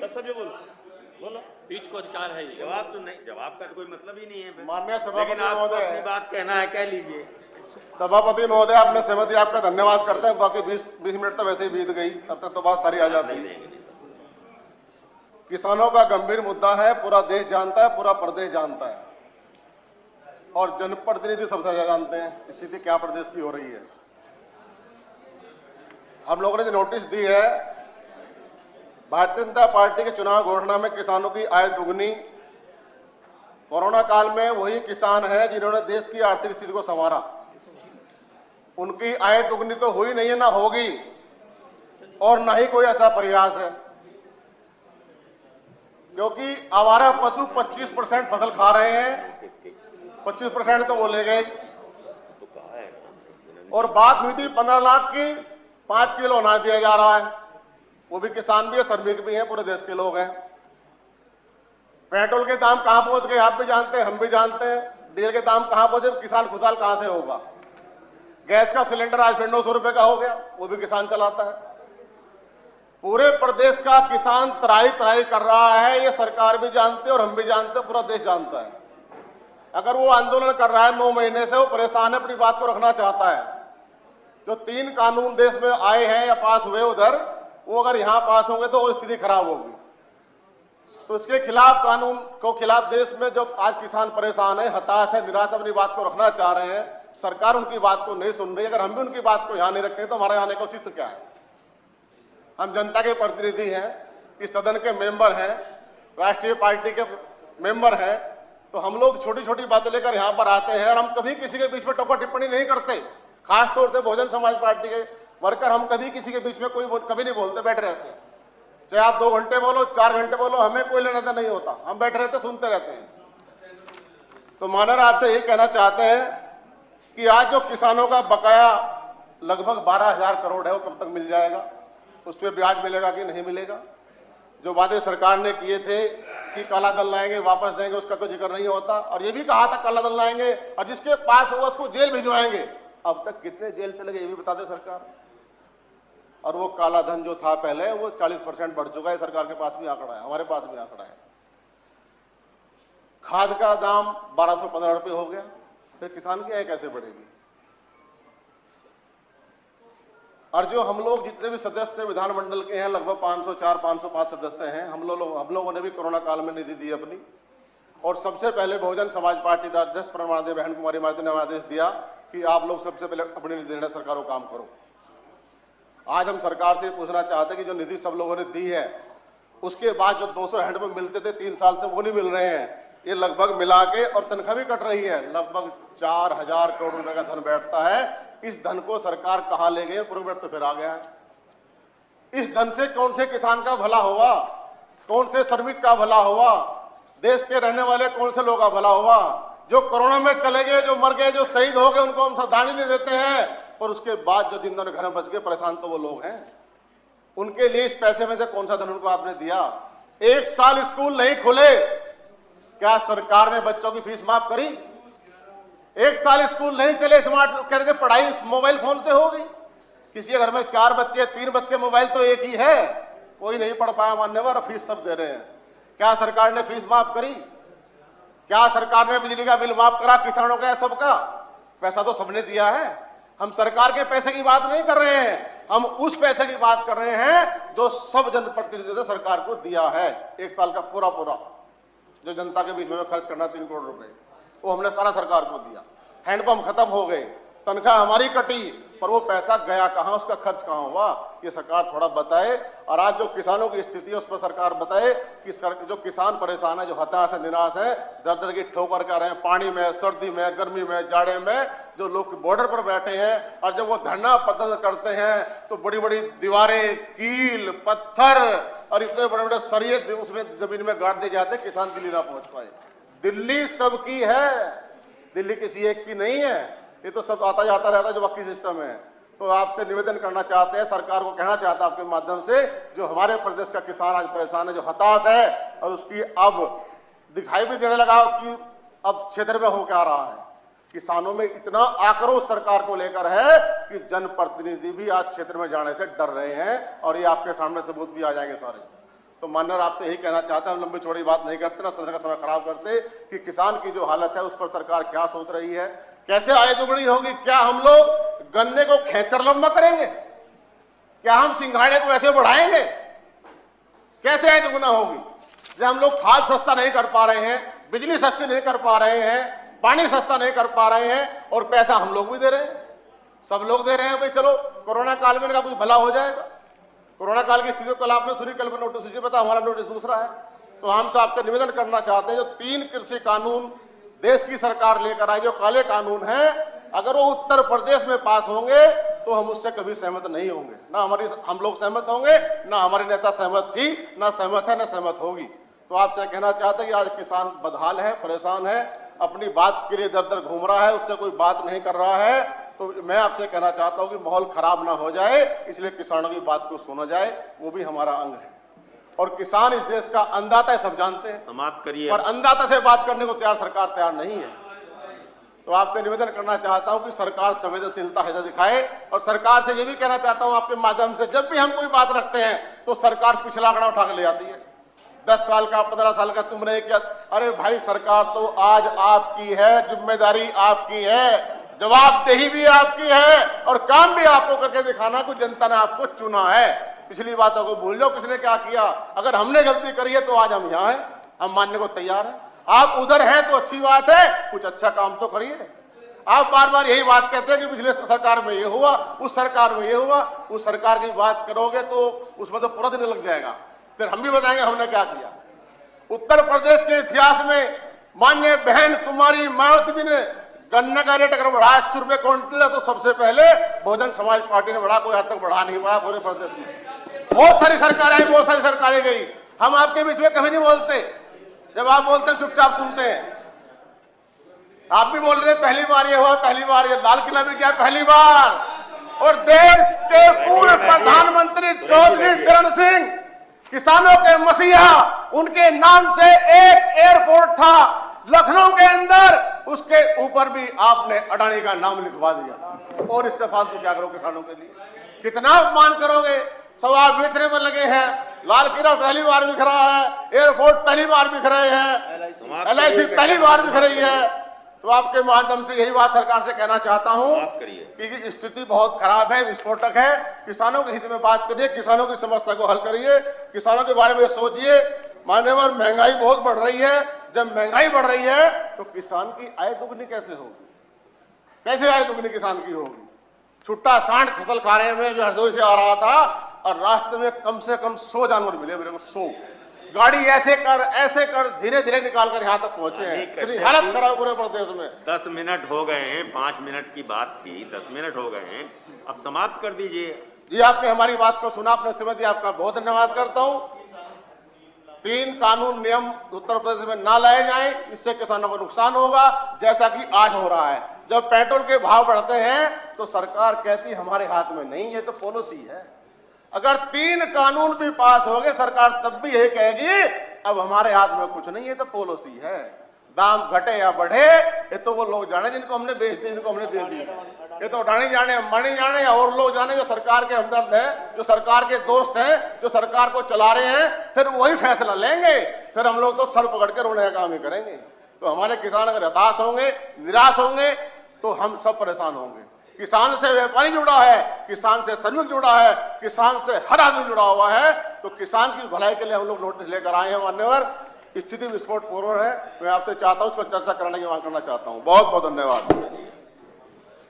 सभी बोलो बोलो। पीठ को अधिकार है ये। जवाब तो नहीं, जवाब का तो कोई मतलब ही नहीं है। माननीय सभापति लेकिन आपको महोदय, अपनी बात कहना है, कह लीजिए। सभापति महोदय, आपने सहमति, आपका धन्यवाद करते हैं। बाकी 20 मिनट तो वैसे ही बीत गई, तब तक तो बात सारी आ जाती नहीं है। देंगे। किसानों का गंभीर मुद्दा है, पूरा देश जानता है, पूरा प्रदेश जानता है, और जनप्रतिनिधि सबसे ज्यादा जानते हैं स्थिति क्या प्रदेश की हो रही है। हम लोगों ने जो नोटिस दी है, भारतीय जनता पार्टी के चुनाव घोषणा में किसानों की आय दुगनी। कोरोना काल में वही किसान है जिन्होंने देश की आर्थिक स्थिति को संवारा। उनकी आय दुगनी तो हुई नहीं है, ना होगी, और ना ही कोई ऐसा प्रयास है, क्योंकि आवारा पशु 25% फसल खा रहे हैं, 25% तो वो ले गए। और बात हुई थी 15 लाख की, 5 किलो अनाज दिया जा रहा है, वो भी किसान भी है, श्रमिक भी हैं, पूरे देश के लोग हैं। पेट्रोल के दाम कहां पहुंच गए आप भी जानते हैं, हम भी जानते हैं। डीजल के दाम कहां पहुंचे, किसान खुशहाल कहां से होगा। गैस का सिलेंडर आज 900 रुपए का हो गया, वो भी किसान चलाता है। पूरे प्रदेश का किसान त्राही त्राही कर रहा है, ये सरकार भी जानती है और हम भी जानते हैं, पूरा देश जानता है। अगर वो आंदोलन कर रहा है 9 महीने से, वो परेशान है, अपनी बात को रखना चाहता है। जो 3 कानून देश में आए हैं या पास हुए उधर, वो अगर यहां पास होंगे तो वो स्थिति खराब होगी। तो इसके खिलाफ, कानून को खिलाफ देश में जो आज किसान परेशान है, हताश है, निराश, अपनी बात को रखना चाह रहे हैं, सरकार उनकी बात को नहीं सुन रही। अगर हम भी उनकी बात को यहां नहीं रखें तो हमारे आने का औचित्य क्या है। हम जनता के प्रतिनिधि हैं, इस सदन के मेंबर हैं, राष्ट्रीय पार्टी के मेंबर हैं, तो हम लोग छोटी छोटी बातें लेकर यहाँ पर आते हैं और हम कभी किसी के बीच में टोका टिप्पणी नहीं करते। खासतौर से बहुजन समाज पार्टी के वर्कर, हम कभी किसी के बीच में कभी नहीं बोलते, बैठे रहते हैं। चाहे आप 2 घंटे बोलो, 4 घंटे बोलो, हमें कोई लेना देना नहीं होता, हम बैठे रहते, सुनते रहते हैं। तो माननीय आपसे यही कहना चाहते हैं कि आज जो किसानों का बकाया लगभग 12,000 करोड़ है, वो कब तक मिल जाएगा, उस पर ब्याज मिलेगा कि नहीं मिलेगा। जो वादे सरकार ने किए थे कि काला धन लाएंगे वापस देंगे, उसका कोई जिक्र नहीं होता। और ये भी कहा था काला धन लाएंगे और जिसके पास होगा उसको जेल भिजवाएंगे। अब तक कितने जेल चले गए ये भी बता दे सरकार। और वो काला धन जो था पहले, वो 40% बढ़ चुका है। सरकार के पास भी आंकड़ा है, हमारे पास भी आंकड़ा है। खाद का दाम 1215 रुपये हो गया, फिर किसान की आय कैसे बढ़ेगी। और जो हम लोग जितने भी सदस्य विधानमंडल के हैं, लगभग 504-505 सदस्य हैं, हम लोगों ने भी कोरोना काल में निधि दी अपनी। और सबसे पहले बहुजन समाज पार्टी अध्यक्ष परमानंद बहन कुमारी महतो ने आदेश दिया कि आप लोग सबसे पहले अपनी निधि देना सरकार को काम करो। आज हम सरकार से पूछना चाहते हैं कि जो निधि सब लोगों ने दी है, उसके बाद जो 200 हैंडपंप मिलते थे 3 साल से, वो नहीं मिल रहे हैं। ये लगभग मिला के, और तनख्वाह भी कट रही है, लगभग 4,000 करोड़ रुपए का धन बैठता है। इस धन को सरकार कहां ले गई, प्रोग्राम तो फिर आ गया है। इस धन से कौन से किसान का भला हुआ, कौन से श्रमिक का भला हुआ, देश के रहने वाले कौन से लोगों का भला हुआ। जो कोरोना में चले गए, जो मर गए, जो शहीद हो गए, उनको हम श्रद्धांजलि नहीं देते हैं, और उसके बाद जो जिन दोनों घर में बच गए, परेशान तो वो लोग हैं। उनके लिए इस पैसे में से कौन सा धन उनको आपने दिया। 1 साल स्कूल नहीं खुले, क्या सरकार ने बच्चों की फीस माफ करी। 1 साल स्कूल नहीं चले, स्मार्ट कह रहे थे पढ़ाई मोबाइल फोन से होगी। किसी घर में 4 बच्चे, 3 बच्चे, मोबाइल तो एक ही है, कोई नहीं पढ़ पाया मान्यवर, फीस सब दे रहे हैं। क्या सरकार ने फीस माफ करी। क्या सरकार ने बिजली का बिल माफ करा किसानों का, सबका पैसा तो सबने दिया है। हम सरकार के पैसे की बात नहीं कर रहे हैं, हम उस पैसे की बात कर रहे हैं जो सब जनप्रतिनिधियों ने सरकार को दिया है। 1 साल का पूरा जो जनता के बीच में खर्च करना 3 करोड़ रुपए, वो हमने सारा सरकार को दिया। हैंडपंप खत्म हो गए, तनख्वाह हमारी कटी, पर वो पैसा गया कहां, उसका खर्च कहां हुआ, ये सरकार थोड़ा बताए। और आज जो किसानों की स्थिति है उस पर सरकार बताए कि जो किसान परेशान है, जो हताश है, निराश है, दर दर की ठोकर कर रहे हैं, पानी में, सर्दी में, गर्मी में, जाड़े में, जो लोग बॉर्डर पर बैठे हैं, और जब वो धरना प्रदर्शन करते हैं तो बड़ी बड़ी दीवारें, कील, पत्थर और इतने बड़े बड़े सरिये उसमें जमीन में गाड़ दिए जाते, किसान दिल्ली ना पहुंच पाए। दिल्ली सबकी है, दिल्ली किसी एक की नहीं है। ये तो सब आता जाता रहता है, जो बाकी सिस्टम है। तो आपसे निवेदन करना चाहते हैं, सरकार को कहना चाहता है आपके माध्यम से, जो हमारे प्रदेश का किसान आज परेशान है, जो हताश है, और उसकी अब दिखाई भी देने लगा कि अब क्षेत्र में हो क्या रहा है। किसानों में इतना आक्रोश सरकार को लेकर है कि जनप्रतिनिधि भी आज क्षेत्र में जाने से डर रहे हैं, और ये आपके सामने सबूत भी आ जाएंगे सारे। तो मान्यवर आपसे यही कहना चाहते हैं, हम लंबी चौड़ी बात नहीं करते, ना सदन का समय खराब करते, कि किसान की जो हालत है उस पर सरकार क्या सोच रही है, कैसे आय दोगुनी होगी। क्या हम लोग गन्ने को खींचकर लंबा करेंगे? क्या हम सिंघाड़े को ऐसे बढ़ाएंगे? कैसे आय दोगुना होगी? जब हम लोग खाद सस्ता नहीं कर पा रहे हैं, बिजली सस्ती नहीं कर पा रहे हैं, पानी सस्ता नहीं कर पा रहे हैं, और पैसा हम लोग भी दे रहे हैं, सब लोग दे रहे हैं। भाई चलो कोरोना काल में इनका कुछ भला हो जाएगा। कोरोना काल की स्थिति कल आपने सुनी, कल में नोटिस इसी पता, हमारा नोटिस दूसरा है। तो हम आपसे निवेदन करना चाहते हैं, जो 3 कृषि कानून देश की सरकार लेकर आई, जो काले कानून हैं, अगर वो उत्तर प्रदेश में पास होंगे तो हम उससे कभी सहमत नहीं होंगे। ना हम लोग सहमत होंगे, ना हमारे नेता सहमत थी, ना सहमत है, ना सहमत होगी। तो आपसे कहना चाहते हैं कि आज किसान बदहाल है, परेशान है, अपनी बात के लिए दर दर घूम रहा है, उससे कोई बात नहीं कर रहा है। तो मैं आपसे कहना चाहता हूं कि माहौल खराब ना हो जाए, इसलिए किसानों की बात को सुना जाए, वो भी हमारा अंग है। और किसान इस देश का अन्नदाता है, सब जानते हैं, समाप्त करिए। और अन्नदाता से बात करने को सरकार तैयार नहीं है। तो आपसे निवेदन करना चाहता हूं कि सरकार संवेदनशीलता है दिखाए, और सरकार से ये भी कहना चाहता हूं आपके माध्यम से, जब भी हम कोई बात रखते हैं तो सरकार पिछला आंकड़ा उठा कर ले आती है। 10 साल का, 15 साल का तुमने क्या? अरे भाई, सरकार तो आज आपकी है, जिम्मेदारी आपकी है, जवाबदेही भी आपकी है, और काम भी आपको करके दिखाना को जनता ने आपको चुना है। पिछली बातों को भूल जाओ, किसने क्या किया। अगर हमने गलती करी है तो आज हम यहाँ हैं, हम मानने को तैयार हैं। आप उधर हैं तो अच्छी बात है, कुछ अच्छा काम तो करिए। आप बार बार यही बात कहते हैं कि पिछले सरकार में ये हुआ, उस सरकार में ये हुआ। उस सरकार की बात करोगे तो उसमें तो पूरा दिन लग जाएगा, फिर हम भी बताएंगे हमने क्या किया। उत्तर प्रदेश के इतिहास में माननीय बहन कुमारी मायावती जी ने गन्ने का रेट अगर बढ़ाया 80 रुपए क्विंटल, तो सबसे पहले बहुजन समाज पार्टी ने बढ़ा, कोई हद तक बढ़ा नहीं पाया पूरे प्रदेश में। बहुत सारी सरकारें आई, बहुत सारी सरकारें गई, हम आपके बीच में कभी नहीं बोलते। जब आप बोलते हैं चुपचाप सुनते हैं। आप भी बोल रहे हैं पहली बार ये हुआ, पहली बार ये लाल किला में क्या पहली बार। और देश के पूर्व प्रधानमंत्री चौधरी चरण सिंह, किसानों के मसीहा, उनके नाम से एक एयरपोर्ट था लखनऊ के अंदर, उसके ऊपर भी आपने अडानी का नाम लिखवा दिया। और इससे फालतू क्या करो किसानों के लिए? कितना अपमान करोगे? सब आप बेचने में लगे हैं। लाल किला पहली बार बिक रहा है, एयरपोर्ट पहली बार बिक रहे हैं, LIC पहली बार बिक रही है। तो आपके माध्यम से यही बात सरकार से कहना चाहता हूं कि स्थिति बहुत खराब है, विस्फोटक है। किसानों के हित में बात करिए, किसानों की समस्या को हल करिए, किसानों के बारे में सोचिए। मान्यवर, महंगाई बहुत बढ़ रही है। जब महंगाई बढ़ रही है तो किसान की आय दुगनी कैसे होगी? कैसे आय दुगनी किसान की होगी? छुट्टा सांड फसल खाने में जो हरदोई से आ रहा था, और रास्ते में कम से कम 100 जानवर मिले मेरे को, 100। गाड़ी ऐसे कर धीरे धीरे निकाल कर यहाँ तक पहुंचे हैं। हालत खराब पूरे प्रदेश में। 10 मिनट हो गए हैं, 5 मिनट की बात थी, 10 मिनट हो गए हैं, अब समाप्त कर दीजिए। जी, आपने हमारी बात को सुना, आपने समझ दिया, आपका बहुत धन्यवाद करता हूँ। 3 कानून नियम उत्तर प्रदेश में ना लाए जाएं, इससे किसानों को नुकसान होगा, जैसा कि आज हो रहा है। जब पेट्रोल के भाव बढ़ते हैं तो सरकार कहती हमारे हाथ में नहीं, ये तो पॉलिसी है। अगर 3 कानून भी पास हो गए, सरकार तब भी यही कहेगी अब हमारे हाथ में कुछ नहीं, ये तो पॉलिसी है। दाम घटे या बढ़े, ये तो वो लोग जाने जिनको हमने बेच दी, जिनको हमने दे दी। ये तो अडानी जाने, अंबानी जाने, या और लोग जाने जो सरकार के हमदर्द हैं, जो सरकार के दोस्त हैं, जो सरकार को चला रहे हैं। फिर वही फैसला लेंगे, फिर हम लोग तो सर पकड़ के रोने का काम ही करेंगे। तो हमारे किसान अगर हताश होंगे, निराश होंगे, तो हम सब परेशान होंगे। किसान से व्यापारी जुड़ा है, किसान से श्रमिक जुड़ा है, किसान से हर आदमी जुड़ा हुआ है। तो किसान की भलाई के लिए हम लोग नोटिस लेकर आए हैं। मान्यवर, स्थिति विस्फोट पूर्ण है। मैं आपसे चाहता हूं, इस पर चर्चा कराने की मांग करना चाहता हूं। बहुत बहुत धन्यवाद।